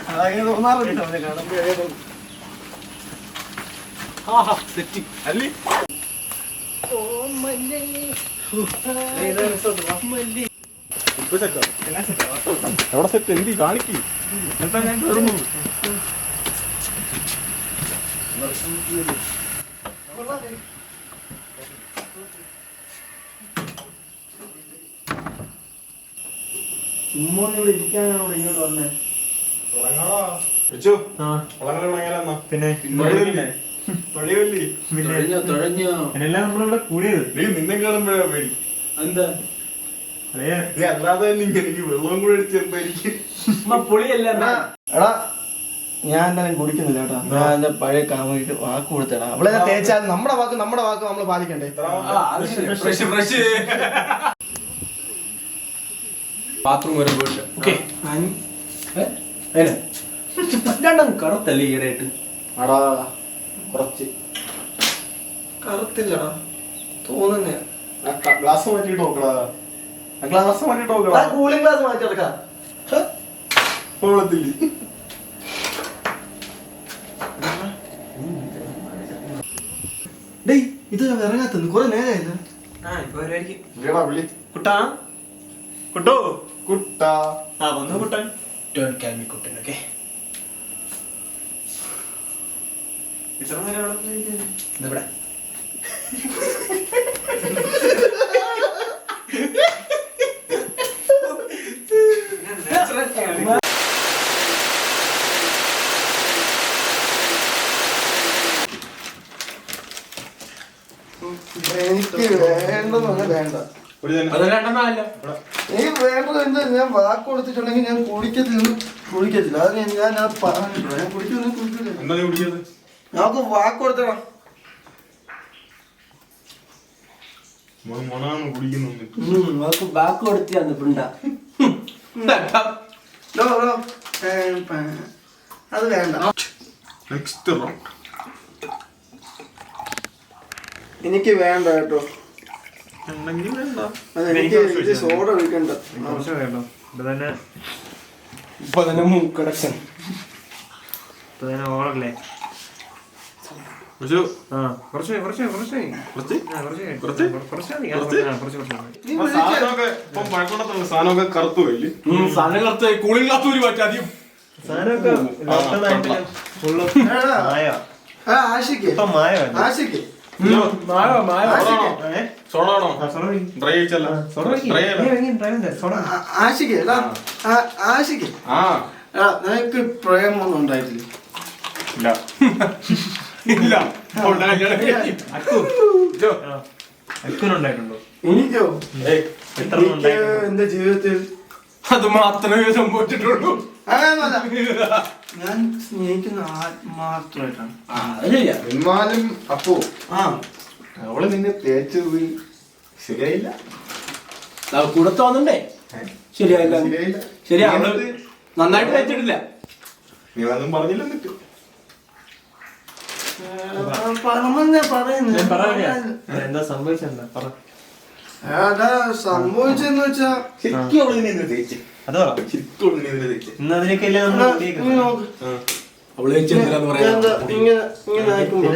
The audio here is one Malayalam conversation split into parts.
അതങ്ങനെ തോന്നാറുണ്ട് അവനെ കാണുമ്പോൾ. അല്ലേ എവിടെ സെറ്റ് എന്തി കാണിക്കും എന്താ ഞാൻ കയറുന്നു. ചുമ്മാ ഇവിടെ ഇരിക്കാനാണോ ഇങ്ങോട്ട് വന്നേ? പിന്നെ എന്നെല്ലാം നമ്മളിവിടെ കൂടിയത് നിന്നെ കാണുമ്പോഴാ പേടി. എന്താ അല്ലാതെ എനിക്ക് വെള്ളം കൂടെ അടിച്ചെന്തായിരിക്കും പൊളിയല്ല. എടാ ഞാൻ എന്തായാലും കുടിക്കുന്നില്ല കേട്ടോ. ഞാൻ എന്റെ പഴയ കാമുകിക്ക് വാക്ക് കൊടുത്തടാ. അവളെ തേച്ചാൽ നമ്മുടെ വാക്ക് നമ്മൾ പാലിക്കണ്ടേ? ബാത്റൂം വരെ പോയിട്ട് കറുത്തല്ലേ ഈടായിട്ട്? അടാ കുറച്ച് കറുത്തില്ലടാ തോന്നുന്നേ. ഗ്ലാസ് മാറ്റിട്ട് നോക്കടാ. ഗ്ലാസ് മാറ്റിട്ട് നോക്കടാ. കൂളിംഗ് ഗ്ലാസ് മാറ്റി എടുക്കാം. ഇത് ഇറങ്ങാത്തന്ന് കൊറേ നേരമായില്ല. കുട്ടാ കുട്ടോ കുട്ടാ വന്നു കുട്ടൻ. കുട്ടനൊക്കെ ഇത്ര നേരം ഇവിടെ എനിക്ക് വേണ്ടെന്ന് വേണ്ട. എനിക്ക് വേണ്ടത് എന്താ? ഞാൻ വാക്ക് കൊടുത്തിട്ടുണ്ടെങ്കിൽ ഞാൻ കുടിക്കത്തില്ല. അത് ഞാൻ പറഞ്ഞിട്ടുള്ളൂ. ഞാൻ കുടിക്കില്ല. നമുക്ക് വാക്ക് കൊടുത്തണം. ബാക്ക് കൊടുത്തിയാന്ന് പിണ്ട. അത് വേണ്ട. എനിക്ക് വേണ്ട കേട്ടോ. എനിക്ക് സോഡ ഒഴിക്കണ്ട. ഇപ്പൊ തന്നെ മൂക്കടക്ഷൻ ഓടല്ലേ? സാധനമൊക്കെ കറുത്തു പോയില്ലേ? സാധനം കറുത്ത് കൂളിംഗ് ഗ്ലാസ് ഊരി മാറ്റി ആദ്യം. ആശിക്ക് നിനക്ക് പ്രേമൊന്നും ഉണ്ടായിട്ടില്ല? എനിക്കോ? എന്റെ ജീവിതത്തിൽ അത് മാത്രമേ സംഭവിച്ചിട്ടുള്ളൂ. ഞാൻ സ്നേഹിക്കുന്ന ആത്മാർത്ഥമായിട്ടാണ്. എന്നാലും അപ്പോ അവള് നിന്നെ തേച്ചത് ശരിയായില്ല. കൂടെ തോന്നണ്ടേ? ശരിയായില്ല. ശരിയാ, നന്നായിട്ട് തേച്ചിട്ടില്ല. നീ ഒന്നും പറഞ്ഞില്ല. എന്നിട്ട് എന്താ സംഭവിച്ചെന്താ പറ. സംഭവിച്ചെന്ന് വെച്ചാ ശരിക്കും അവള് നിന്നെ തേച്ച്. അത് പറ. ശരിക്കും അവള് നിന്നെ തേച്ച്. ഇന്ന് അതിനൊക്കെയല്ലേ അവള് ഇങ്ങനെ ആയിക്കുമ്പോ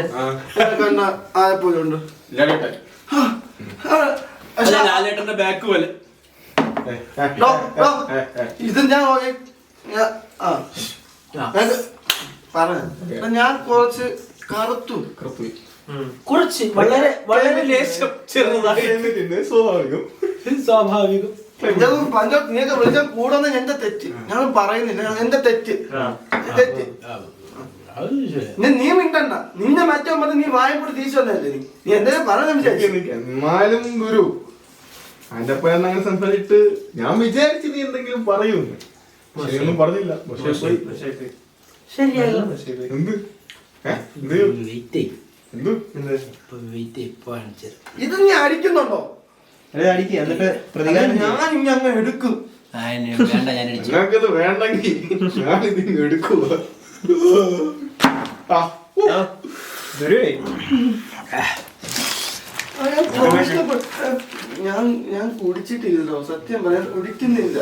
കണ്ട ആയപ്പോലുണ്ട്. ലാലേട്ടന്റെ ബാക്ക് പോലെ. ഇത് ഞാൻ പറഞ്ഞു. ഞാൻ കുറച്ച് കറുത്തു. കുറച്ച് വളരെ ലേശം ചെറുതായി. സ്വാഭാവികം. നിങ്ങൾക്ക് വിളിച്ചാൽ കൂടുന്ന എന്റെ തെറ്റ്. ഞാൻ പറയുന്നില്ല, എന്റെ തെറ്റ്. നീ മിണ്ടണ്ട. നിന്നെ മറ്റോ നീ വായ കൂടി തീച്ചല്ലേ? നീ എന്തെങ്കിലും പറഞ്ഞു. എന്നാലും ഗുരു അതിന്റെ അപ്പഴാണ് അങ്ങനെ സംസാരിച്ചിട്ട് ഞാൻ വിചാരിച്ചു നീ എന്തെങ്കിലും പറയുന്നു. ഒന്നും പറഞ്ഞില്ല. ഇത് നീ അടിക്കുന്നുണ്ടോ? ഞാൻ ഇനി അങ്ങ് എടുക്കും. വേണ്ടെങ്കിൽ ഞാനിത് എടുക്കുക. ഞാൻ കുടിച്ചിട്ടില്ലല്ലോ, സത്യം പറയാൻ കുടിക്കുന്നില്ല.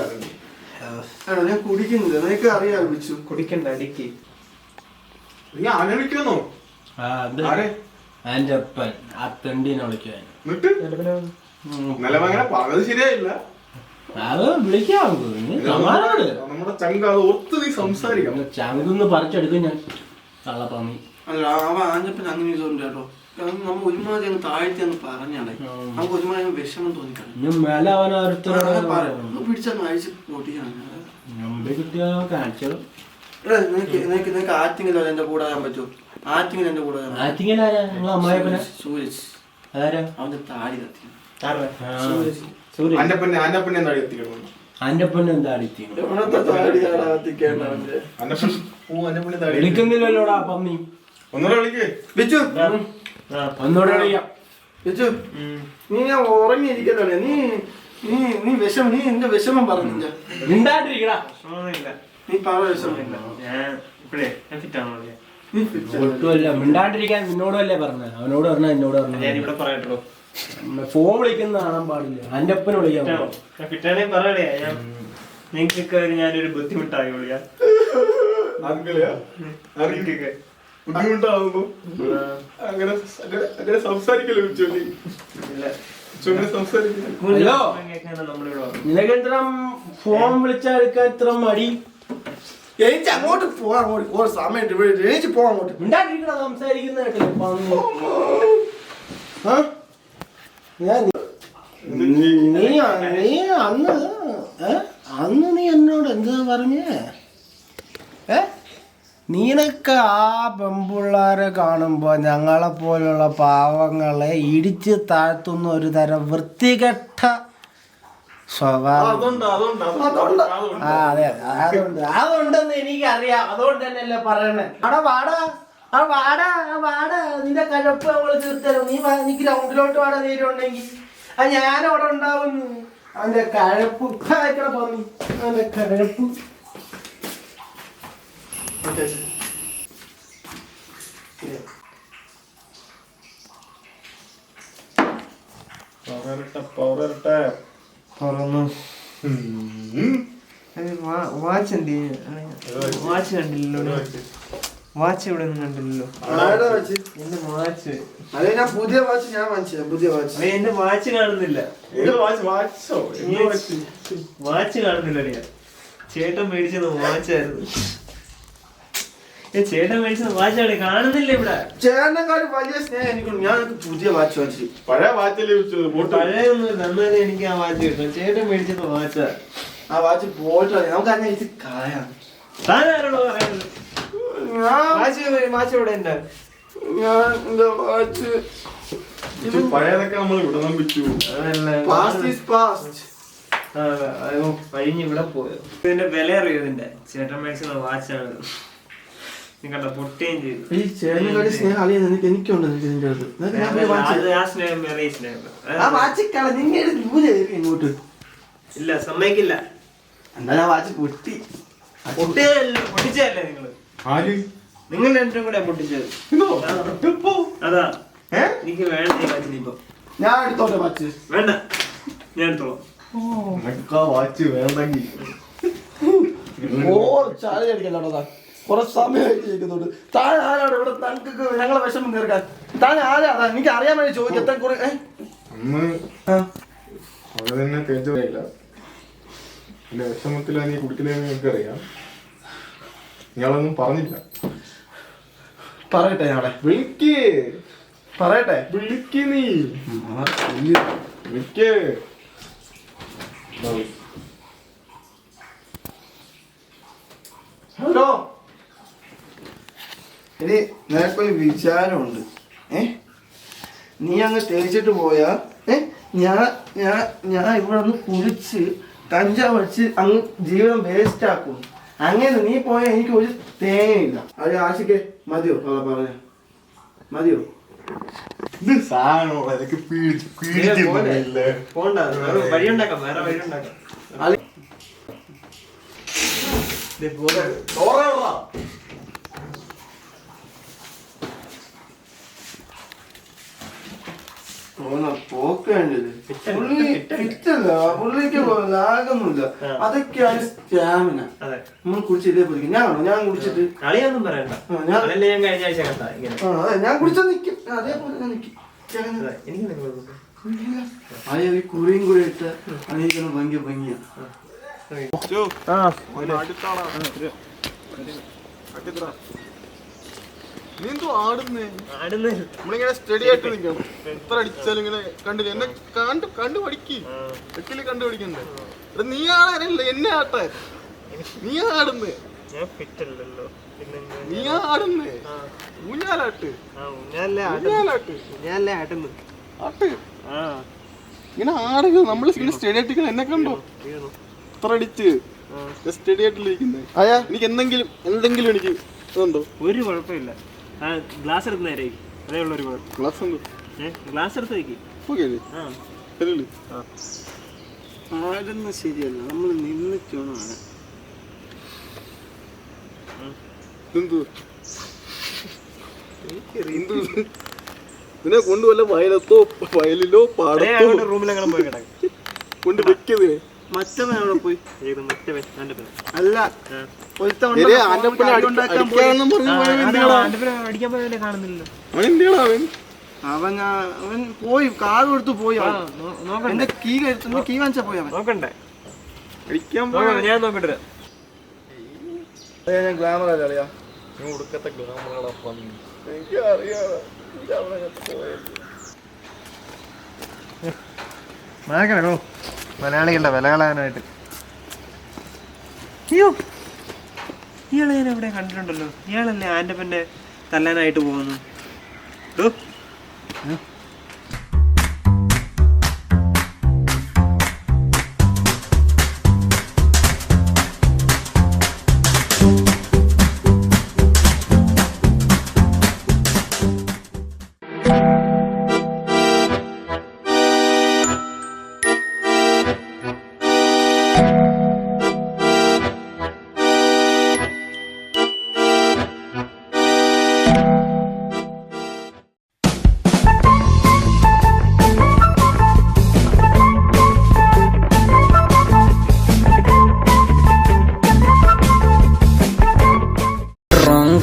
ഞാൻ കുടിക്കുന്നില്ല, നിനക്ക് അറിയാം. വിളിച്ചു കുടിക്കണ്ട, അടിക്ക്. നീ ആനെ വിളിക്കുന്നോ? എന്റെ അപ്പൻ ആ തെണ്ടീനെ വിളിക്കാൻ എന്നിട്ട് നിലവങ്ങനെ പറഞ്ഞത് ശരിയായില്ല. അത് വിളിക്കാം സമാനോട് നമ്മുടെ ചങ്ക അത് ഒത്ത് നീ സംസാരിക്കാം. ചങ്കൊന്ന് പറിച്ചെടുക്കും ഞാൻ കള്ളപ്പന്നി. അല്ല, അവൻ ആഞ്ഞപ്പൻ അങ്ങനെ ഇതുണ്ട് കേട്ടോ. നമ്മ ഒരുമാതിരി അങ്ങ് താഴ്ത്തി അങ്ങ് പറഞ്ഞാണേ, നമുക്ക് ഒരുമാതിരി അങ്ങ് വിഷമം തോന്നിക്കണം. ഇനി മേലെ അവനോരുത്തരോട് പിടിച്ചങ്ങ് അഴിച്ച് പൊട്ടിക്കണം. കാണിച്ചത് നിനക്ക് ആറ്റിങ്ങിലോ എന്റെ കൂടെ വരാൻ പറ്റുമോ? ആറ്റിങ്ങിൽ എന്റെ കൂടെ ആറ്റിങ്ങലാരാ? നിങ്ങളെ അമ്മായിപ്പനെ? സൂരജ്. അതാരാ? അവന്റെ താടി കത്തി. അന്നപ്പന്നെ താടി എത്തിക്കണം. അന്റെ പെണ്ണ് എന്താ അടിത്തി വിളിക്കുന്നില്ലല്ലോടാ പന്നി. ഒന്നുകൂടെ വിളിക്കേ. ഒന്നുകൂടെ വിളിക്കാം. നീ ഞാൻ ഉറങ്ങിയിരിക്കല്ലേ? നീ നീ നീ വിഷമം, നീ എന്റെ വിഷമം പറഞ്ഞില്ല. മിണ്ടാണ്ടിരിക്കടാ. നീ പറ വിഷമം. ഒട്ടുമല്ല മിണ്ടാണ്ടിരിക്കാൻ നിന്നോടല്ലേ പറഞ്ഞത്. അവനോട് പറഞ്ഞ എന്നോട് പറഞ്ഞു. ഫോൺ വിളിക്കുന്ന കാണാൻ പാടില്ല. അന്റെ അപ്പനെ വിളിക്കാൻ പറയണേ. നിങ്ങൾക്കൊക്കെ ഞാനൊരു ബുദ്ധിമുട്ടായി വിളിക്കാം. ബുദ്ധിമുട്ടാവുമ്പോ അങ്ങനെ അങ്ങനെ സംസാരിക്കല്ലോ. ഹലോ, നിനക്ക് എത്ര ഫോൺ വിളിച്ചെടുക്കാൻ ഇത്ര മടി? എനിക്ക് അങ്ങോട്ട് പോവാൻ ഒരു സമയം എനിക്ക് പോവാൻ അങ്ങോട്ട്. മിണ്ടാണ്ടിരിക്കണ സംസാരിക്കുന്ന കേട്ടില്ല. അന്ന് നീ എന്നോട് എന്താ പറഞ്ഞേ? നീനൊക്കെ ആ പെമ്പിള്ളാരെ കാണുമ്പോ ഞങ്ങളെ പോലുള്ള പാവങ്ങളെ ഇടിച്ച് താഴ്ത്തുന്ന ഒരു തരം വൃത്തികെട്ട സ്വഭാവം. അതെ, അതുണ്ടെന്ന് എനിക്കറിയാം. അതുകൊണ്ട് തന്നെയല്ലേ പറയണേ. അവിടെ വാടാ നിന്റെ കഴപ്പ് നമ്മള് തീർത്തരും. നീ ഗ്രൗണ്ടിലോട്ട് വാടാ നേരുണ്ടെങ്കിൽ ഞാനവിടെ ഉണ്ടാവും. അവന്റെ കഴപ്പ് പന്നി, അവന്റെ കഴപ്പ്. വാച്ച് കണ്ടില്ലല്ലോ. വാച്ച് ഇവിടെ ഒന്നും കണ്ടില്ലല്ലോ. എന്റെ വാച്ച്, അതെ ഞാൻ പുതിയ വാച്ച് ഞാൻ വാങ്ങിച്ചത്. പുതിയ വാച്ച് എന്റെ വാച്ച് കാണുന്നില്ല. വാച്ച് കാണുന്നില്ല. അറിയാം, ചേട്ടൻ മേടിച്ചത് വാച്ചായിരുന്നു. ചേട്ടൻ മേടിച്ചത് വാച്ചാണ്, കാണുന്നില്ല ഇവിടെ. ചേട്ടനെക്കാളും വലിയ സ്നേഹം എനിക്കുണ്ട്. ഞാൻ പുതിയ വാച്ച് വാങ്ങിച്ചു. പഴയ വാച്ചല്ലേ പഴയൊന്നും നന്നായി എനിക്ക് ആ വാച്ച് കിട്ടും. ചേട്ടൻ മേടിച്ചത് വാച്ചാ. ആ വാച്ച് പോയിട്ട് നമുക്ക് തന്നെ ഇത് കളയാം. താനാരോടോ പറയുന്നത്? വാച്ച് ഇവിടെ ഉണ്ട്. ഞാൻ എന്റെ വാച്ച് പഴയതൊക്കെ നമ്മൾ ഇവിടെ നമ്പിച്ചു. കഴിഞ്ഞ് ഇവിടെ പോയത്. ഇതിന്റെ വില അറിയോ? ഇതിന്റെ ചേട്ടൻ മേടിച്ചത് വാച്ചാണ്. നിങ്ങളുടെ പൊട്ടുകയും ചെയ്തു. ഈ ചേട്ടനെക്കാളും സ്നേഹം അറിയാൻ എനിക്കുണ്ട്. ആ സ്നേഹം വേറെ സ്നേഹം. ആ വാച്ച് കള നിങ്ങൾ ഇങ്ങോട്ട് ഇല്ല, സമ്മതിക്കില്ല. എന്താ വാച്ച് പൊട്ടി? പൊട്ടിച്ചതല്ലേ നിങ്ങള്? നിങ്ങൾ രണ്ടും കൂടെ പൊട്ടിച്ചത്. അതാ എനിക്ക് വേണ്ട ഈ വാച്ചിന്. ഇപ്പൊ ഞാൻ എടുത്തോട്ടെ വാച്ച്? വേണ്ട, ഞാൻ എടുത്തോളാം. വാച്ച് വേണ്ടെങ്കിൽ ചായ അടിക്കല്ലോടാ. കുറെ സമയമായിട്ട് താൻ ആരാണ് ഇവിടെ? തങ്ങൾക്ക് ഞങ്ങളെ വിഷമം തീർക്കാൻ താൻ ആരാ? എനിക്ക് അറിയാൻ വേണ്ടി ചോദിക്കത്തെ കുറെ അന്ന് അവിടെ തന്നെ തേച്ചില്ല. എന്റെ വിഷമത്തിലാ നീ കുടിക്കുന്നതെന്ന് എനിക്കറിയാം. ഇയാളൊന്നും പറഞ്ഞില്ല. പറയട്ടെ, ഞങ്ങളെ വിളിക്ക്. പറയട്ടെ, വിളിക്ക്. നീ വിളിക്ക്. ഹലോ. ഇനി നിനക്കൊരു വിചാരമുണ്ട്. നീ അങ്ങ് തേച്ചിട്ട് പോയാ ഞാൻ ഇവിടെ ഒന്ന് കുളിച്ച് കഞ്ചാവ് അടിച്ച് അങ്ങ് ജീവിതം വേസ്റ്റ് ആക്കും. അങ്ങനെ നീ പോയാൽ എനിക്ക് ഒരു തേങ്ങയില്ല. അത് ആശിക്ക് മതിയോ? പറഞ്ഞ മതിയോ? ഇത് സാധനം പോണ്ട, വഴിയുണ്ടാക്കാം, വേറെ വഴിയുണ്ടാക്കാം. പോക്ക് വേണ്ടത് പുള്ളി ഫിറ്റല്ല, പുള്ളിക്ക് ലാഗൊന്നുമില്ല. അതൊക്കെയാണ് സ്റ്റാമിന. നമ്മൾ കുടിച്ച് ഇതേ പിടിക്കും. ഞാൻ കുടിച്ചിട്ട് കളിയൊന്നും പറയണ്ട. ഞാൻ കഴിഞ്ഞ ആഴ്ച കണ്ട ഇങ്ങനെ. ഞാൻ കുടിച്ചാൽ നിക്കും, അതേപോലെ ഞാൻ നിക്കും. അയ്യോ ഈ കുറിയും കൂടെ ഇട്ട് അണിയിക്കണം, ഭംഗിയാ. നീ എന്തോ ആടുന്നേ? നമ്മളിങ്ങനെ സ്റ്റഡി ആയിട്ട് നിൽക്കണം. എത്ര അടിച്ചാലും ഇങ്ങനെ കണ്ടില്ല. എന്നെ കണ്ടു പഠിക്ക്. വെക്കില് കണ്ടു പഠിക്കണ്ടേ? നീ ആടാനല്ല, എന്നെ ആട്ടെ. നീ ആടുന്നേ, നീ ആടുന്നേ. ഊഞ്ഞാലാട്ട്, ആട്ട്. ഇങ്ങനെ ആടുക. നമ്മള് സ്റ്റഡി ആയിട്ട് എന്നെ കണ്ടോ? എത്ര അടിച്ച് സ്റ്റഡി ആയിട്ടിരിക്കുന്നേ. എനിക്ക് എന്തെങ്കിലും എനിക്ക് ഇതുണ്ടോ? ഒരു കുഴപ്പമില്ല. ഗ്ലാസ് എടുത്ത് നേരെ അതേ ഉള്ളൊരു കുഴപ്പം. ഗ്ലാസ് എടുത്ത് വയ്ക്ക്. ആടുന്ന ശരിയല്ല, നമ്മൾ നിന്നിട്ടാണ് ആടാൻ. ഇതിനെ കൊണ്ടുവല്ല വയലിലോ പാടത്തോ റൂമിലെങ്ങനെ പോയി കിടക്കും കൊണ്ട് വെക്കതിനെ. മറ്റവൻ അവിടെ പോയി. അല്ല അടിക്കാൻ പോയതല്ലേ കാണുന്നില്ലല്ലോ. അവൻ പോയി, കാർ കൊടുത്തു പോയി. എന്റെ കീ വാങ്ങിച്ചാ പോയി അവൻ. നോക്കണ്ടേ? അടിക്കാൻ ഞാൻ നോക്കട്ടെ. ഞാൻ ഗ്ലാമർ അല്ല അറിയാ. ഉടുക്കത്തെ ഗ്ലാമറ എനിക്കറിയാം. മാക്കണോ മലയാളികളുടെ വില കളയാനായിട്ട്. അയ്യോ, ഇയാളെ ഞാൻ എവിടെ കണ്ടിട്ടുണ്ടല്ലോ. ഇയാളല്ലേ ആൻ്റപ്പൻ്റെ തല്ലാനായിട്ട് പോകുന്നു.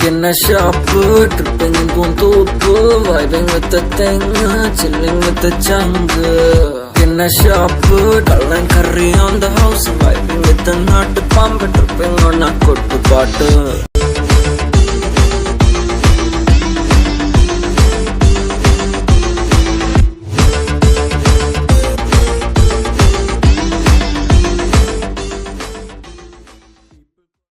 in a shop, tripping in Pontopo, vibing with the thing, chilling with the jungle. In a shop, calling curry on the house, vibing with the nut pump, tripping on a good bottle.